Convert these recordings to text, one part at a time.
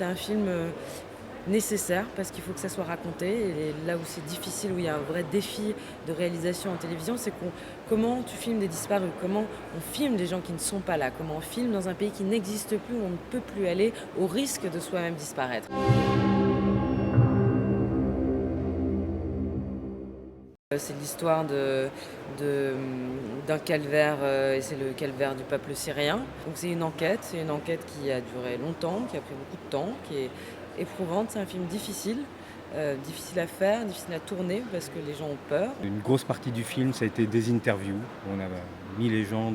c'est un film nécessaire parce qu'il faut que ça soit raconté. Et là où c'est difficile, où il y a un vrai défi de réalisation en télévision, c'est comment tu filmes des disparus, comment on filme des gens qui ne sont pas là, comment on filme dans un pays qui n'existe plus, où on ne peut plus aller, au risque de soi-même disparaître. C'est l'histoire de, d'un calvaire, et c'est le calvaire du peuple syrien. Donc c'est une enquête qui a duré longtemps, qui a pris beaucoup de temps, qui est éprouvante. C'est un film difficile, difficile à faire, difficile à tourner parce que les gens ont peur. Une grosse partie du film, ça a été des interviews. On a mis les gens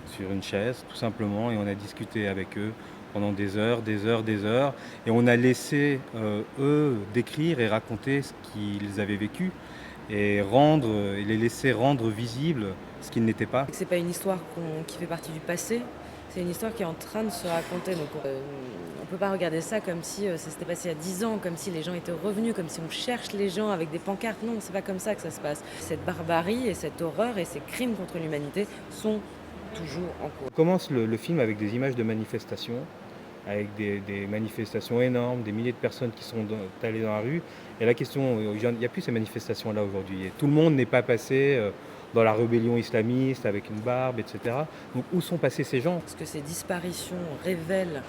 sur une chaise, tout simplement, et on a discuté avec eux pendant des heures, des heures, des heures. Et on a laissé eux décrire et raconter ce qu'ils avaient vécu et les laisser rendre visible ce qu'ils n'étaient pas. C'est pas une histoire qui fait partie du passé, c'est une histoire qui est en train de se raconter. Donc on peut pas regarder ça comme si ça s'était passé il y a 10 ans, comme si les gens étaient revenus, comme si on cherche les gens avec des pancartes. Non, c'est pas comme ça que ça se passe. Cette barbarie et cette horreur et ces crimes contre l'humanité sont toujours en cours. On commence le film avec des images de manifestations, avec des manifestations énormes, des milliers de personnes qui sont allées dans la rue. Et la question, il n'y a plus ces manifestations-là aujourd'hui. Et tout le monde n'est pas passé dans la rébellion islamiste avec une barbe, etc. Donc où sont passés ces gens? Ce que ces disparitions révèlent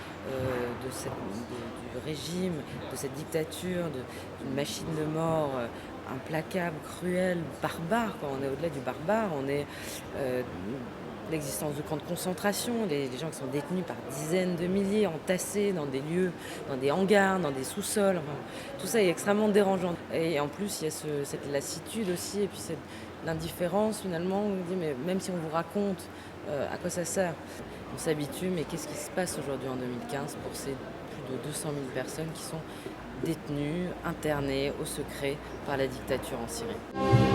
du régime, de cette dictature, d'une machine de mort implacable, cruelle, barbare. Quand on est au-delà du barbare, on est l'existence de camps de concentration, les gens qui sont détenus par dizaines de milliers, entassés dans des lieux, dans des hangars, dans des sous-sols. Enfin, tout ça est extrêmement dérangeant. Et en plus, il y a cette lassitude aussi, et puis l'indifférence finalement. On dit, mais même si on vous raconte à quoi ça sert, on s'habitue, mais qu'est-ce qui se passe aujourd'hui en 2015 pour ces plus de 200 000 personnes qui sont détenues, internées au secret par la dictature en Syrie?